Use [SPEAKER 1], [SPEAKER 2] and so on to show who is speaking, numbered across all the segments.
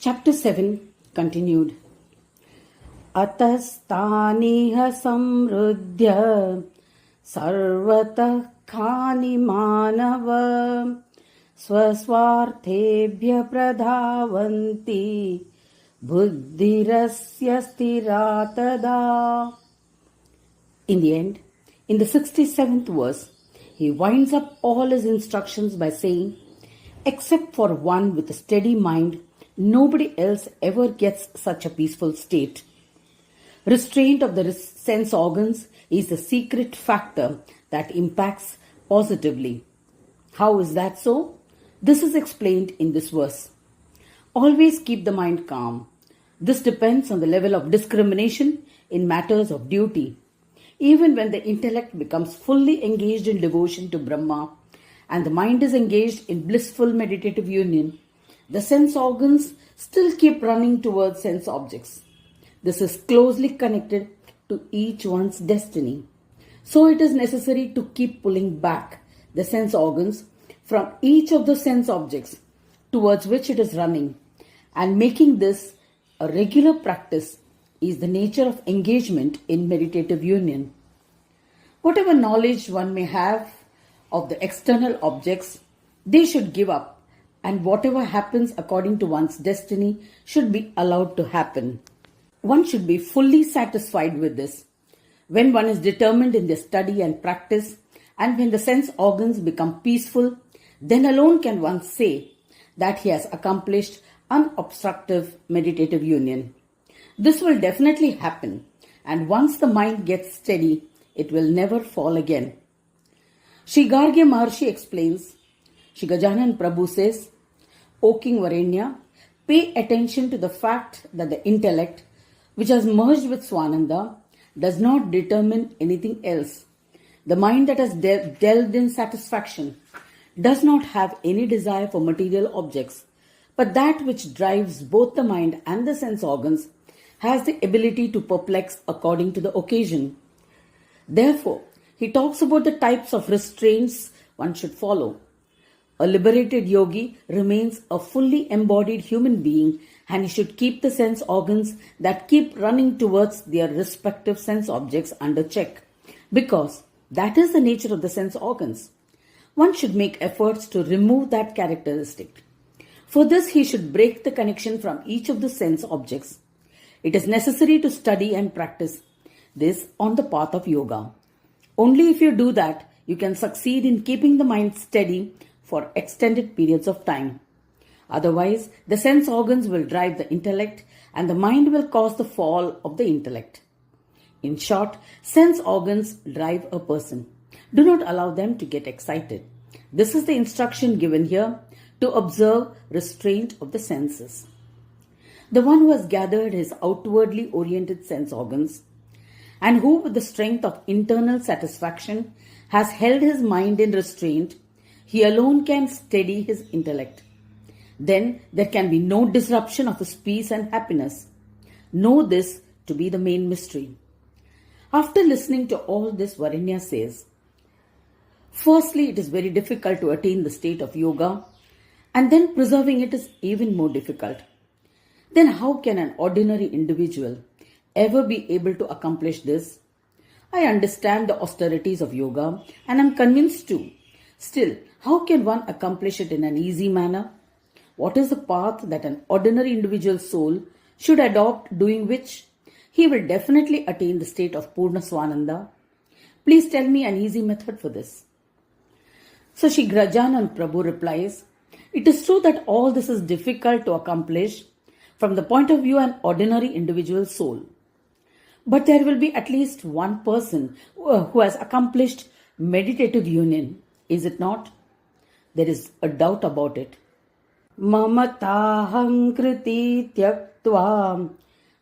[SPEAKER 1] Chapter 7 continued. Atastaniha samruddhya sarvatah khani manava swaswarthebhya pradhavanti buddhirasya stiratada. In the end, in the 67th verse, he winds up all his instructions by saying, except for one with a steady mind, nobody else ever gets such a peaceful state. Restraint of the sense organs is the secret factor that impacts positively. How is that so? This is explained in this verse. Always keep the mind calm. This depends on the level of discrimination in matters of duty. Even when the intellect becomes fully engaged in devotion to Brahma and the mind is engaged in blissful meditative union, the sense organs still keep running towards sense objects. This is closely connected to each one's destiny. So it is necessary to keep pulling back the sense organs from each of the sense objects towards which it is running, and making this a regular practice is the nature of engagement in meditative union. Whatever knowledge one may have of the external objects, they should give up, and whatever happens according to one's destiny should be allowed to happen. One should be fully satisfied with this. When one is determined in their study and practice, and when the sense organs become peaceful, then alone can one say that he has accomplished unobstructive meditative union. This will definitely happen, and once the mind gets steady, it will never fall again. Shri Gargya Maharshi explains, Shri Gajanan Prabhu says, O King Varenya, pay attention to the fact that the intellect, which has merged with Svananda, does not determine anything else. The mind that has delved in satisfaction does not have any desire for material objects, but that which drives both the mind and the sense organs has the ability to perplex according to the occasion. Therefore, he talks about the types of restraints one should follow. A liberated yogi remains a fully embodied human being, and he should keep the sense organs that keep running towards their respective sense objects under check, because that is the nature of the sense organs. One should make efforts to remove that characteristic. For this, he should break the connection from each of the sense objects. It is necessary to study and practice this on the path of yoga. Only if you do that, you can succeed in keeping the mind steady for extended periods of time. Otherwise, the sense organs will drive the intellect, and the mind will cause the fall of the intellect. In short, sense organs drive a person. Do not allow them to get excited. This is the instruction given here, to observe restraint of the senses. The one who has gathered his outwardly oriented sense organs, and who with the strength of internal satisfaction has held his mind in restraint, he alone can steady his intellect. Then there can be no disruption of his peace and happiness. Know this to be the main mystery. After listening to all this, Varenya says, firstly, it is very difficult to attain the state of yoga, and then preserving it is even more difficult. Then how can an ordinary individual ever be able to accomplish this? I understand the austerities of yoga, and am convinced too. Still, how can one accomplish it in an easy manner? What is the path that an ordinary individual soul should adopt, doing which he will definitely attain the state of Purna Svananda? Please tell me an easy method for this. So Shri Gajanan Prabhu replies, it is true that all this is difficult to accomplish from the point of view of an ordinary individual soul. But there will be at least one person who has accomplished meditative union, is it not? There is a doubt about it. Mamataham kriti tyaktva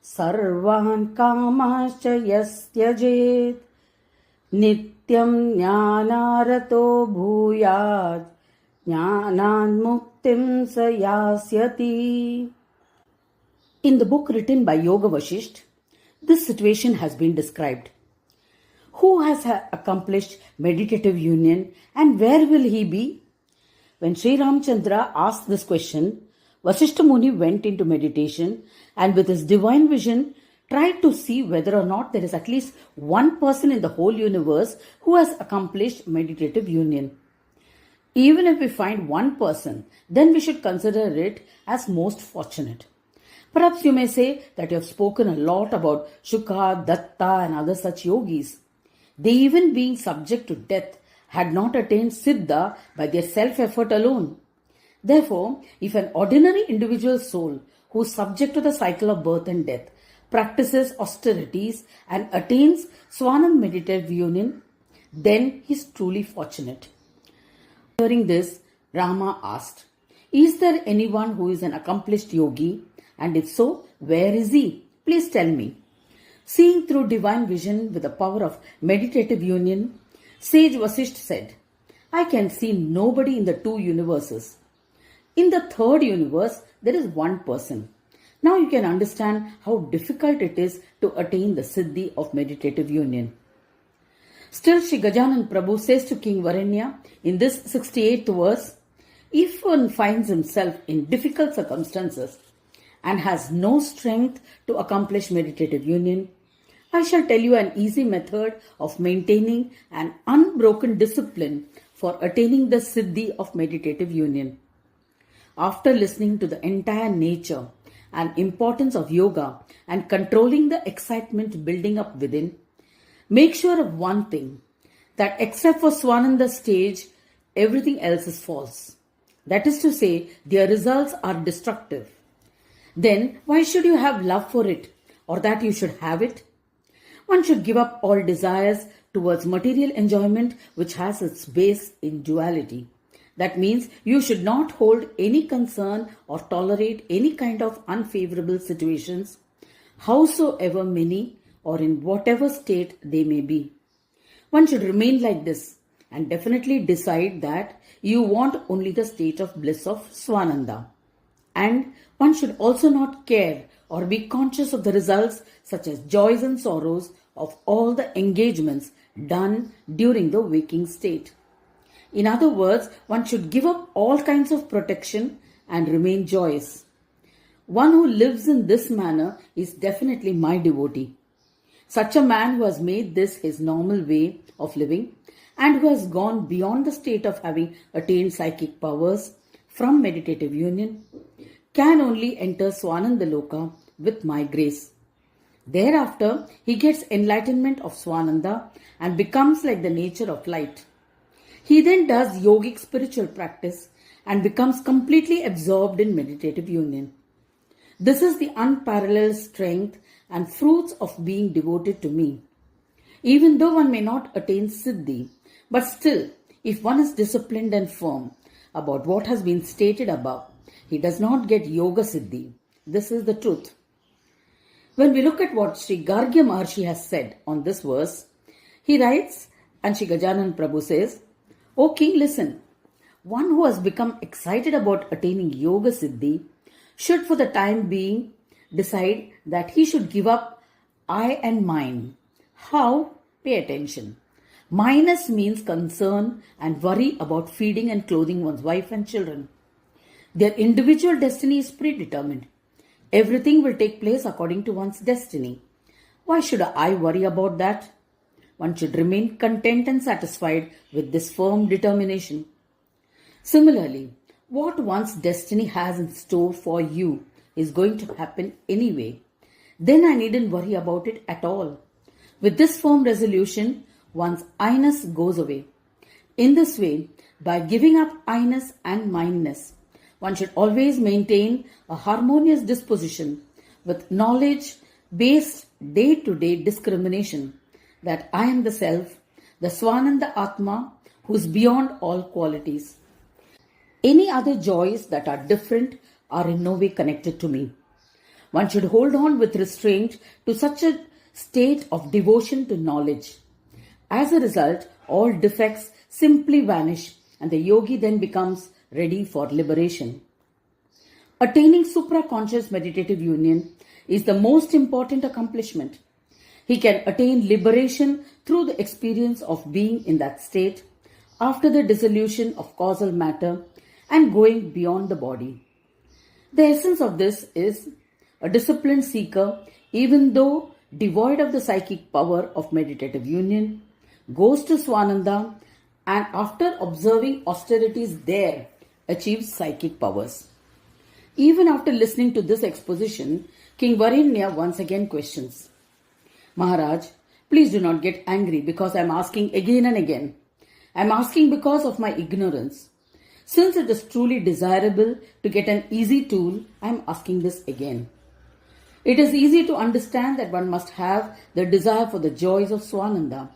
[SPEAKER 1] sarvan kamascha yastyajet nityam jnanarato bhuyat jnanan muktim sayasyati. In the book written by Yoga Vasishtha, this situation has been described. Who has accomplished meditative union, and where will he be? When Sri Ramchandra asked this question, Vasishtha Muni went into meditation and with his divine vision tried to see whether or not there is at least one person in the whole universe who has accomplished meditative union. Even if we find one person, then we should consider it as most fortunate. Perhaps you may say that you have spoken a lot about Shukha, Datta and other such yogis. They, even being subject to death, had not attained Siddha by their self-effort alone. Therefore, if an ordinary individual soul who is subject to the cycle of birth and death practices austerities and attains Svananda meditative union, then he is truly fortunate. Hearing this, Rama asked, "Is there anyone who is an accomplished yogi? And if so, where is he? Please tell me." Seeing through divine vision with the power of meditative union, Sage Vasishtha said, "I can see nobody in the two universes. In the third universe, there is one person. Now you can understand how difficult it is to attain the Siddhi of meditative union." Still, Shri Gajanan Prabhu says to King Varenya in this 68th verse, "If one finds himself in difficult circumstances and has no strength to accomplish meditative union, I shall tell you an easy method of maintaining an unbroken discipline for attaining the Siddhi of meditative union." After listening to the entire nature and importance of yoga and controlling the excitement building up within, make sure of one thing, that except for Svananda stage, everything else is false. That is to say, their results are destructive. Then why should you have love for it, or that you should have it? One should give up all desires towards material enjoyment which has its base in duality. That means you should not hold any concern or tolerate any kind of unfavorable situations, howsoever many or in whatever state they may be. One should remain like this and definitely decide that you want only the state of bliss of Svananda. And one should also not care or be conscious of the results such as joys and sorrows of all the engagements done during the waking state. In other words, one should give up all kinds of protection and remain joyous. One who lives in this manner is definitely my devotee. Such a man who has made this his normal way of living and who has gone beyond the state of having attained psychic powers from meditative union can only enter Svananda Loka with my grace. Thereafter, he gets enlightenment of Svananda and becomes like the nature of light. He then does yogic spiritual practice and becomes completely absorbed in meditative union. This is the unparalleled strength and fruits of being devoted to me. Even though one may not attain Siddhi, but still, if one is disciplined and firm about what has been stated above, he does not get Yoga Siddhi. This is the truth. When we look at what Shri Gargya Maharshi has said on this verse, he writes, and Shri Gajanan Prabhu says, "O king, listen. One who has become excited about attaining Yoga Siddhi should for the time being decide that he should give up I and mine. How? Pay attention. Minus means concern and worry about feeding and clothing one's wife and children. Their individual destiny is predetermined. Everything will take place according to one's destiny. Why should I worry about that? One should remain content and satisfied with this firm determination. Similarly, what one's destiny has in store for you is going to happen anyway. Then I needn't worry about it at all. With this firm resolution, one's I-ness goes away. In this way, by giving up I-ness and mine-ness, one should always maintain a harmonious disposition with knowledge-based day-to-day discrimination that I am the Self, the Svananda Atma, who is beyond all qualities. Any other joys that are different are in no way connected to me. One should hold on with restraint to such a state of devotion to knowledge. As a result, all defects simply vanish and the yogi then becomes ready for liberation. Attaining supra-conscious meditative union is the most important accomplishment. He can attain liberation through the experience of being in that state after the dissolution of causal matter and going beyond the body. The essence of this is a disciplined seeker, even though devoid of the psychic power of meditative union, goes to Svananda and after observing austerities there, achieves psychic powers. Even after listening to this exposition, King Varenya once again questions, Maharaj, please do not get angry because I am asking again and again. I am asking because of my ignorance. Since it is truly desirable to get an easy tool, I am asking this again. It is easy to understand that one must have the desire for the joys of Svananda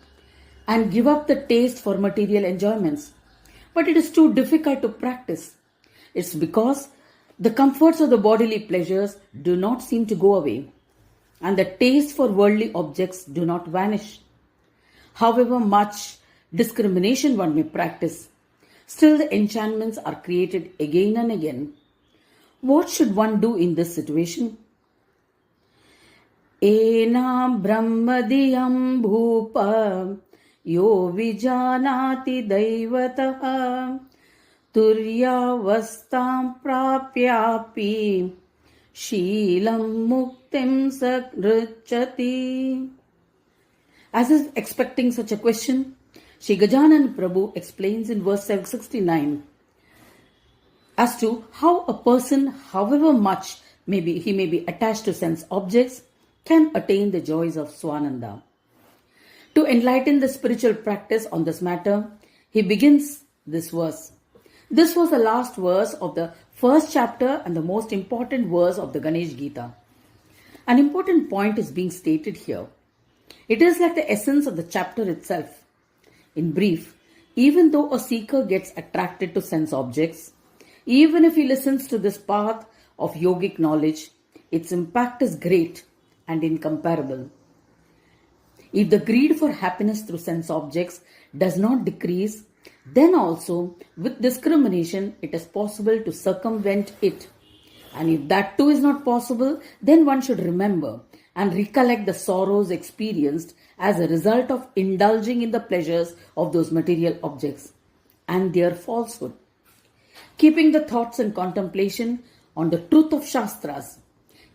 [SPEAKER 1] and give up the taste for material enjoyments. But it is too difficult to practice. It's because the comforts of the bodily pleasures do not seem to go away, and the taste for worldly objects do not vanish. However much discrimination one may practice, still the enchantments are created again and again. What should one do in this situation? Enam brahmadiyam bhupa yo vijanati daivataha turyavastam prapyapi Sheelam muktim sakrachati. As if expecting such a question, Shri Gajanan Prabhu explains in verse 769 as to how a person, however much he may be attached to sense objects, can attain the joys of Svananda. To enlighten the spiritual practice on this matter, he begins this verse. This was the last verse of the first chapter and the most important verse of the Ganesh Gita. An important point is being stated here. It is like the essence of the chapter itself. In brief, even though a seeker gets attracted to sense objects, even if he listens to this path of yogic knowledge, its impact is great and incomparable. If the greed for happiness through sense objects does not decrease, then also, with discrimination, it is possible to circumvent it. And if that too is not possible, then one should remember and recollect the sorrows experienced as a result of indulging in the pleasures of those material objects and their falsehood. Keeping the thoughts and contemplation on the truth of Shastras,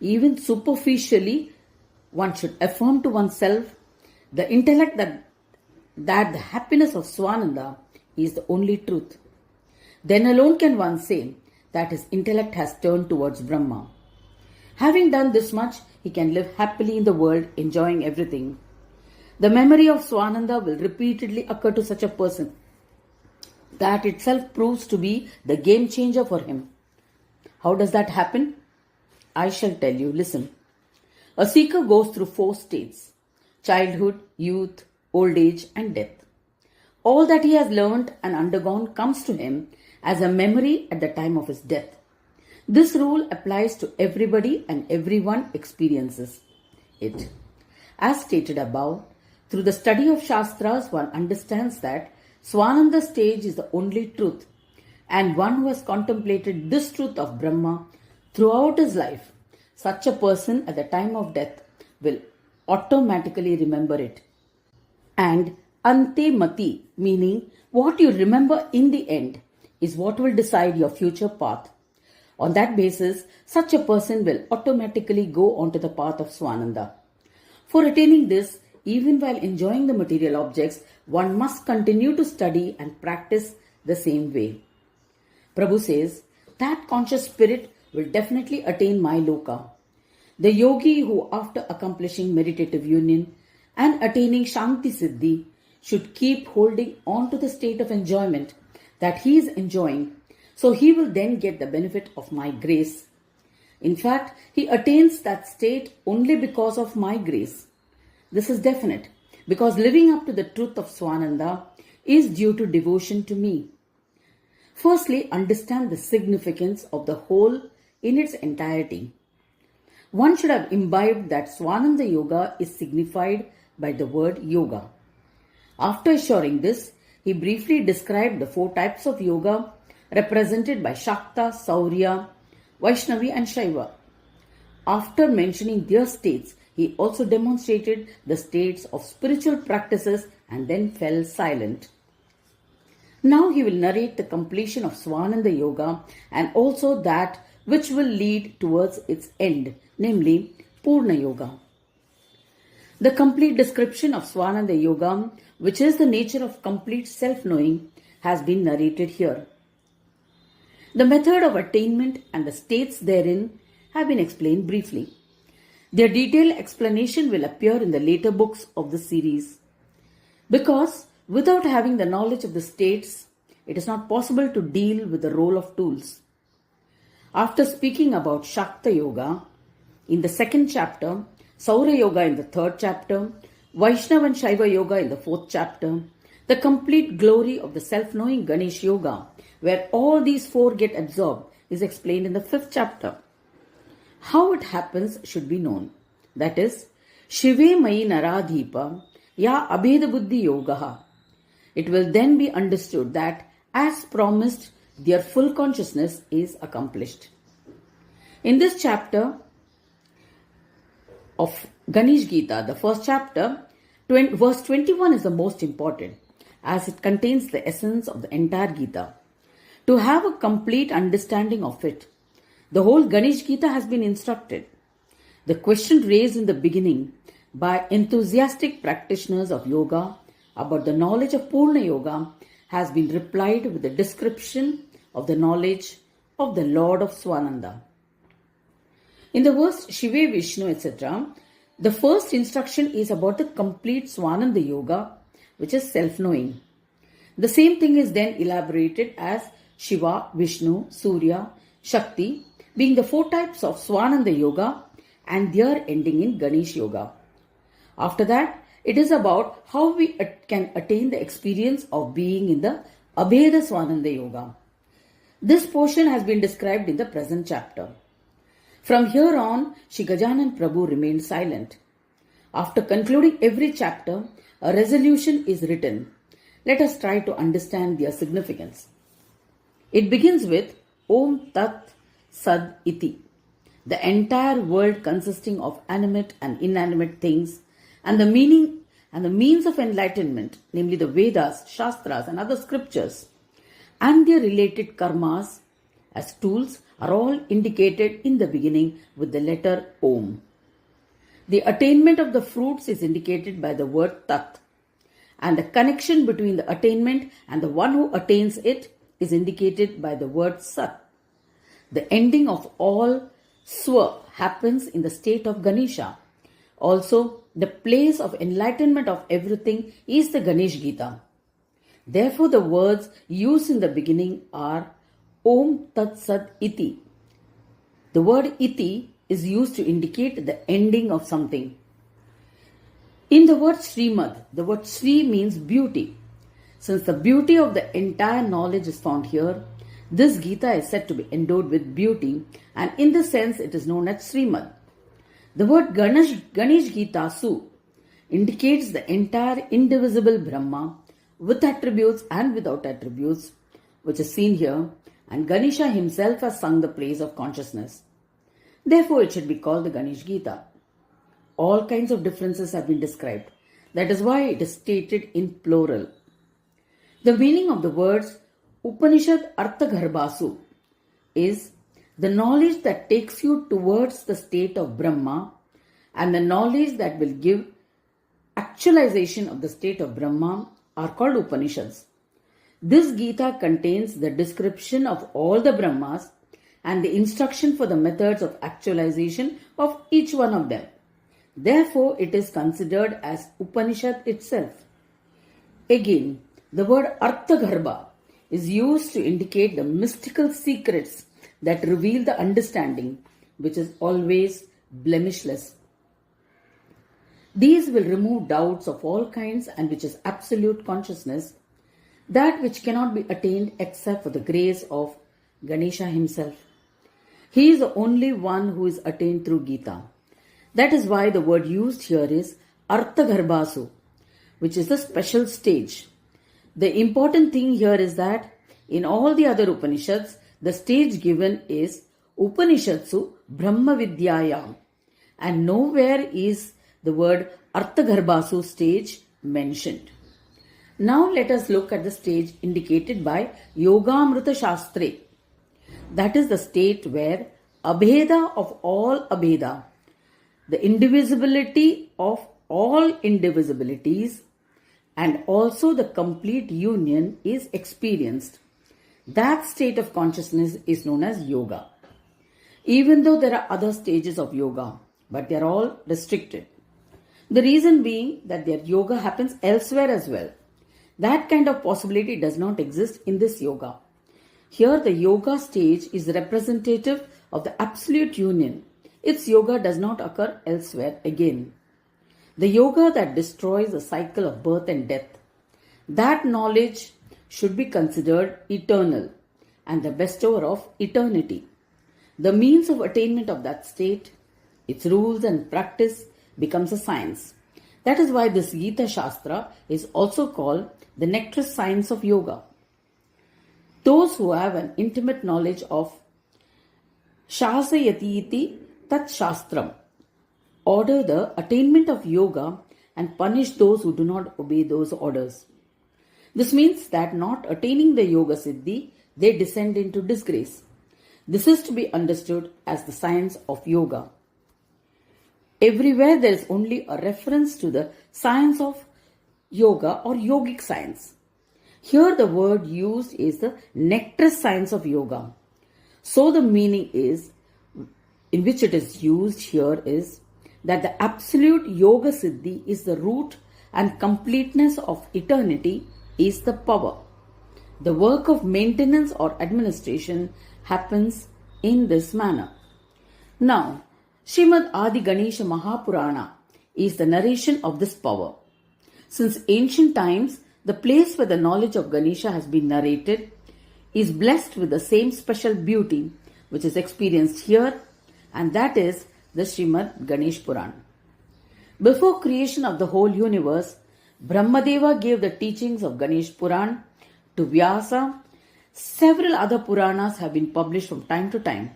[SPEAKER 1] even superficially, one should affirm to oneself the intellect that the happiness of Svananda is the only truth. Then alone can one say that his intellect has turned towards Brahma. Having done this much, he can live happily in the world, enjoying everything. The memory of Svananda will repeatedly occur to such a person. That itself proves to be the game changer for him. How does that happen? I shall tell you. Listen. A seeker goes through 4 states: childhood, youth, old age, and death. All that he has learnt and undergone comes to him as a memory at the time of his death. This rule applies to everybody and everyone experiences it. As stated above, through the study of Shastras, one understands that Svananda stage is the only truth, and one who has contemplated this truth of Brahma throughout his life, such a person at the time of death will automatically remember it. And ante mati, meaning what you remember in the end, is what will decide your future path. On that basis, such a person will automatically go onto the path of Svananda. For attaining this, even while enjoying the material objects, one must continue to study and practice the same way. Prabhu says, that conscious spirit will definitely attain my loka. The yogi who, after accomplishing meditative union and attaining Shanti Siddhi, should keep holding on to the state of enjoyment that he is enjoying, so he will then get the benefit of my grace. In fact, he attains that state only because of my grace. This is definite, because living up to the truth of Svananda is due to devotion to me. Firstly, understand the significance of the whole in its entirety. One should have imbibed that Svananda Yoga is signified by the word yoga. After assuring this, he briefly described the 4 types of yoga represented by Shakta, Saurya, Vaishnavi and Shaiva. After mentioning their states, he also demonstrated the states of spiritual practices and then fell silent. Now he will narrate the completion of Svananda Yoga and also that which will lead towards its end, namely Purna Yoga. The complete description of Svananda Yoga, which is the nature of complete self-knowing, has been narrated here. The method of attainment and the states therein have been explained briefly. Their detailed explanation will appear in the later books of the series. Because without having the knowledge of the states, it is not possible to deal with the role of tools. After speaking about Shakta Yoga in the second chapter, Saura Yoga in the third chapter, Vaishnava and Shaiva Yoga in the fourth chapter, the complete glory of the self-knowing Ganesh Yoga, where all these four get absorbed, is explained in the fifth chapter. How it happens should be known. That is, Shive Mai Naradhipa Ya Abheda Buddhi Yogaha. It will then be understood that, as promised, their full consciousness is accomplished. In this chapter of Ganesh Gita, the first chapter, verse 21 is the most important, as it contains the essence of the entire Gita. To have a complete understanding of it, the whole Ganesh Gita has been instructed. The question raised in the beginning by enthusiastic practitioners of yoga about the knowledge of Purna Yoga has been replied with a description of the knowledge of the Lord of Svananda. In the verse Shive Vishnu, etc., the first instruction is about the complete Svananda Yoga, which is self-knowing. The same thing is then elaborated as Shiva, Vishnu, Surya, Shakti, being the four types of Svananda Yoga and their ending in Ganesh Yoga. After that, it is about how we can attain the experience of being in the Abheda Svananda Yoga. This portion has been described in the present chapter. From here on, Shri Gajanan Prabhu remained silent. After concluding every chapter, a resolution is written. Let us try to understand their significance. It begins with Om Tat Sad Iti, the entire world consisting of animate and inanimate things, and the meaning and the means of enlightenment, namely the Vedas, Shastras, and other scriptures, and their related karmas as tools are all indicated in the beginning with the letter Om. The attainment of the fruits is indicated by the word Tat, and the connection between the attainment and the one who attains it is indicated by the word Sat. The ending of all Swa happens in the state of Ganesha. Also, the place of enlightenment of everything is the Ganesh Gita. Therefore, the words used in the beginning are Om Tat Sat Iti. The word Iti is used to indicate the ending of something. In the word Srimad, the word Sri means beauty. Since the beauty of the entire knowledge is found here, this Gita is said to be endowed with beauty, and in this sense it is known as Srimad. The word Ganesh Gita Su indicates the entire indivisible Brahma with attributes and without attributes, which is seen here, and Ganesha himself has sung the praise of consciousness. Therefore, it should be called the Ganesh Gita. All kinds of differences have been described. That is why it is stated in plural. The meaning of the words Upanishad Arthagarbhasu is the knowledge that takes you towards the state of Brahma and the knowledge that will give actualization of the state of Brahma are called Upanishads. This Gita contains the description of all the Brahmas and the instruction for the methods of actualization of each one of them. Therefore, it is considered as Upanishad itself. Again, the word Arthagarbha is used to indicate the mystical secrets that reveal the understanding, which is always blemishless. These will remove doubts of all kinds and which is absolute consciousness, that which cannot be attained except for the grace of Ganesha himself. He is the only one who is attained through Gita. That is why the word used here is Arthagarbhasu, which is the special stage. The important thing here is that in all the other Upanishads, the stage given is Upanishadsu Brahma Vidyayam, and nowhere is the word Arthagarbhasu stage mentioned. Now let us look at the stage indicated by Yogamrita Shastre. That is the state where abheda of all abheda, the indivisibility of all indivisibilities, and also the complete union is experienced. That state of consciousness is known as yoga. Even though there are other stages of yoga, but they are all restricted. The reason being that their yoga happens elsewhere as well. That kind of possibility does not exist in this yoga. Here the yoga stage is representative of the absolute union. Its yoga does not occur elsewhere again. The yoga that destroys the cycle of birth and death. That knowledge should be considered eternal and the bestower of eternity. The means of attainment of that state, its rules and practice becomes a science. That is why this Gita Shastra is also called the nectar science of yoga. Those who have an intimate knowledge of Shasayati Tat Shastram order the attainment of yoga and punish those who do not obey those orders. This means that not attaining the yoga siddhi, they descend into disgrace. This is to be understood as the science of yoga. Everywhere there is only a reference to the science of yoga or yogic science. Here the word used is the nectar science of yoga. So the meaning is, in which it is used here is, that the absolute yoga siddhi is the root and completeness of eternity is the power. The work of maintenance or administration happens in this manner. Now, Srimad Adi Ganesha Mahapurana is the narration of this power. Since ancient times, the place where the knowledge of Ganesha has been narrated is blessed with the same special beauty which is experienced here, and that is the Srimad Ganesh Puran. Before creation of the whole universe, Brahmadeva gave the teachings of Ganesh Puran to Vyasa. Several other Puranas have been published from time to time.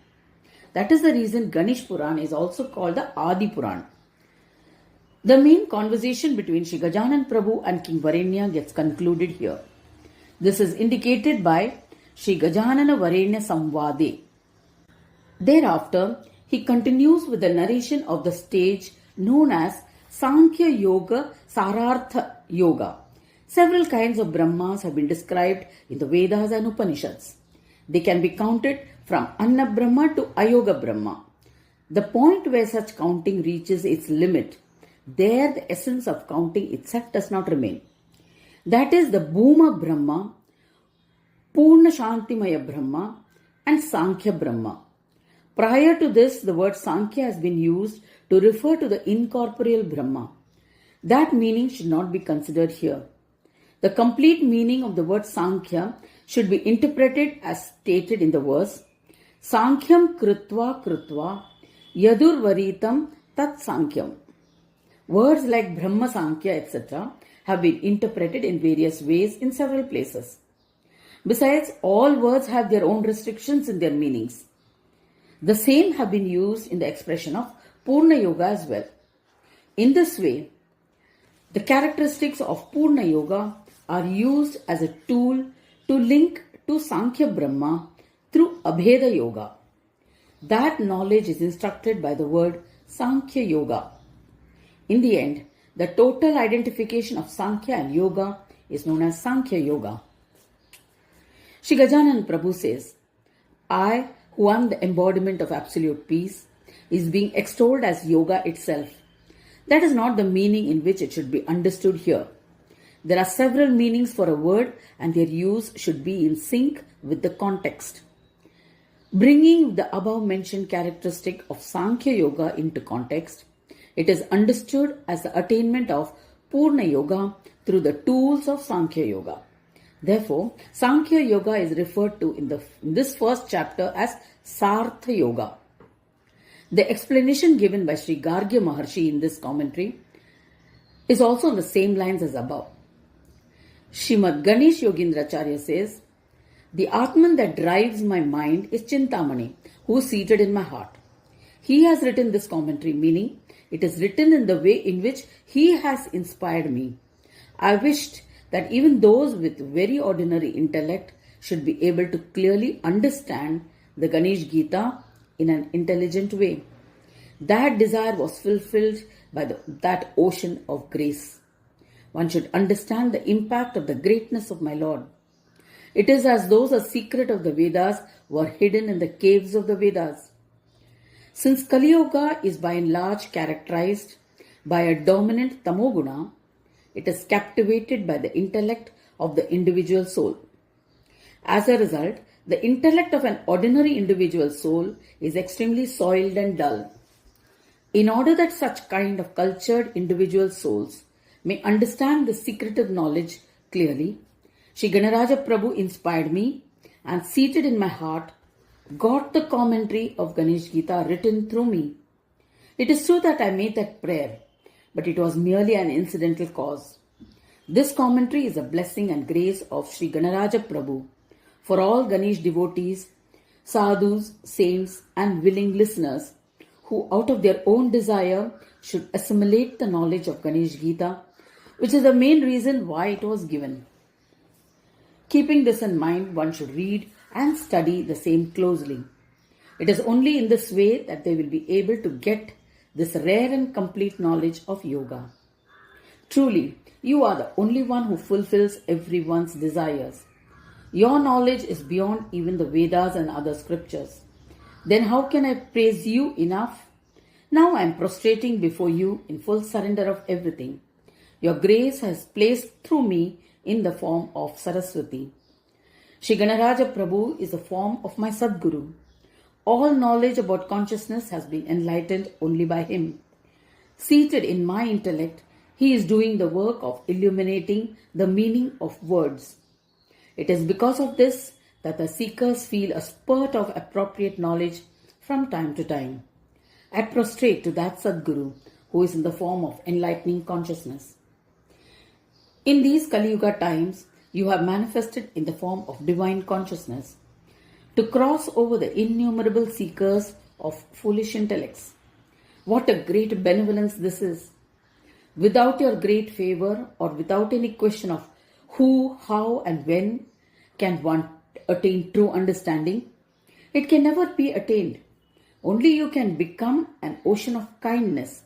[SPEAKER 1] That is the reason Ganesh Puran is also called the Adi Puran. The main conversation between Shri Gajanan Prabhu and King Varenya gets concluded here. This is indicated by Shri Gajanana Varenya Samvade. Thereafter, he continues with the narration of the stage known as Sankhya Yoga Sarartha Yoga. Several kinds of Brahmas have been described in the Vedas and Upanishads. They can be counted from Anna Brahma to Ayoga Brahma. The point where such counting reaches its limit, there the essence of counting itself does not remain. That is the Bhuma Brahma, Purna Shantimaya Brahma and Sankhya Brahma. Prior to this, the word Sankhya has been used to refer to the incorporeal Brahma. That meaning should not be considered here. The complete meaning of the word Sankhya should be interpreted as stated in the verse, Sankhyam Krutva Krutva Yadur Varitam Tat Sankyam. Words like Brahma Sankhya, etc. have been interpreted in various ways in several places. Besides, all words have their own restrictions in their meanings. The same have been used in the expression of Purna Yoga as well. In this way, the characteristics of Purna Yoga are used as a tool to link to Sankhya Brahma through Abheda Yoga. That knowledge is instructed by the word Sankhya Yoga. In the end, the total identification of Sankhya and Yoga is known as Sankhya Yoga. Shri Gajanan Prabhu says, I, who am the embodiment of absolute peace, is being extolled as yoga itself. That is not the meaning in which it should be understood here. There are several meanings for a word and their use should be in sync with the context. Bringing the above mentioned characteristic of Sankhya Yoga into context, it is understood as the attainment of Purna Yoga through the tools of Sankhya Yoga. Therefore, Sankhya Yoga is referred to in this first chapter as Sartha Yoga. The explanation given by Sri Gargya Maharshi in this commentary is also on the same lines as above. Srimad Ganesh Yogindracharya says, the Atman that drives my mind is Chintamani, who is seated in my heart. He has written this commentary, meaning it is written in the way in which he has inspired me. I wished that even those with very ordinary intellect should be able to clearly understand the Ganesh Gita in an intelligent way. That desire was fulfilled by that ocean of grace. One should understand the impact of the greatness of my Lord. It is as though the secret of the Vedas were hidden in the caves of the Vedas. Since Kali Yuga is by and large characterized by a dominant tamoguna, it is captivated by the intellect of the individual soul. As a result, the intellect of an ordinary individual soul is extremely soiled and dull. In order that such kind of cultured individual souls may understand this secretive knowledge clearly, Shri Gajanan Prabhu inspired me and seated in my heart got the commentary of Ganesh Gita written through me. It is true that I made that prayer, but it was merely an incidental cause. This commentary is a blessing and grace of Shri Gajanan Prabhu for all Ganesh devotees, sadhus, saints and willing listeners who out of their own desire should assimilate the knowledge of Ganesh Gita, which is the main reason why it was given. Keeping this in mind, one should read and study the same closely. It is only in this way that they will be able to get this rare and complete knowledge of yoga. Truly, you are the only one who fulfills everyone's desires. Your knowledge is beyond even the Vedas and other scriptures. Then how can I praise you enough? Now I am prostrating before you in full surrender of everything. Your grace has placed through me in the form of Saraswati. Shri Gajanan Prabhu is the form of my Sadguru. All knowledge about consciousness has been enlightened only by him. Seated in my intellect, he is doing the work of illuminating the meaning of words. It is because of this that the seekers feel a spurt of appropriate knowledge from time to time. I prostrate to that Sadguru who is in the form of enlightening consciousness. In these Kali Yuga times, you have manifested in the form of divine consciousness to cross over the innumerable seekers of foolish intellects. What a great benevolence this is! Without your great favor or without any question of who, how and when can one attain true understanding, it can never be attained. Only you can become an ocean of kindness.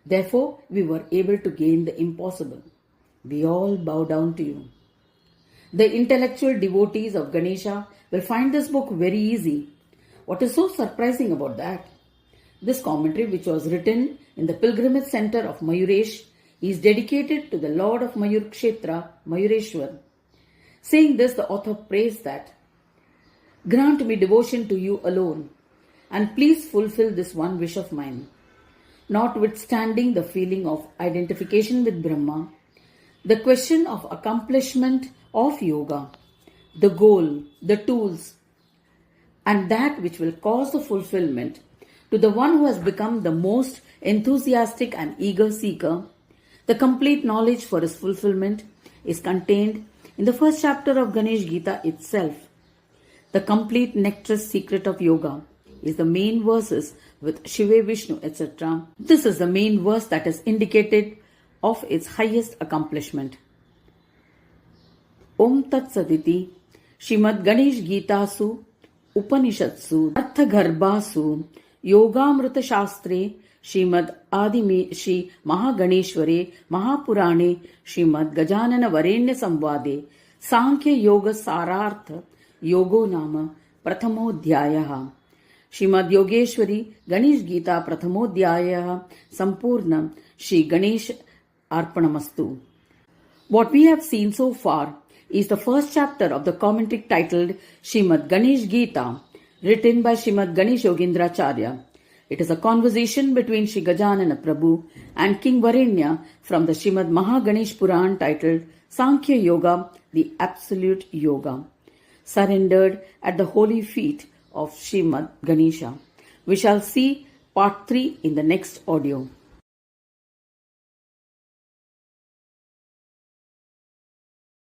[SPEAKER 1] Therefore, we were able to gain the impossible. We all bow down to you. The intellectual devotees of Ganesha will find this book very easy. What is so surprising about that? This commentary, which was written in the pilgrimage center of Mayuresh, is dedicated to the Lord of Mayur Kshetra, Mayureshwar. Saying this, the author prays that, grant me devotion to you alone, and please fulfill this one wish of mine. Notwithstanding the feeling of identification with Brahma, the question of accomplishment of yoga, the goal, the tools, and that which will cause the fulfillment to the one who has become the most enthusiastic and eager seeker, the complete knowledge for his fulfillment is contained in the first chapter of Ganesh Gita itself. The complete nectarous secret of yoga is the main verses with Shiva, Vishnu, etc. This is the main verse that is indicated of its highest accomplishment. Om Tat Saditi Shrimad Ganesh Gitasu Upanishatsu Artha Garbhasu Yogamrita Shastre Shrimad Adime Shri Mahaganeshware Mahapurane Shrimad Gajanana Varenya Samvade Sankhya Yoga Sarartha Yogo Nama Prathamodhyayaha Shrimad Yogeshwari Ganesh Gita Prathamodhyayaha Sampurna Shri Ganesh Arpanamastu. What we have seen so far is the first chapter of the commentary titled Shrimad Ganesh Gita, written by Shrimad Ganesh Yogendracharya. It is a conversation between Shri Gajanan Prabhu and King Varenya from the Shrimad Mahaganesh Puran titled Sankhya Yoga, the Absolute Yoga, surrendered at the holy feet of Shrimad Ganesha. We shall see part 3 in the next audio.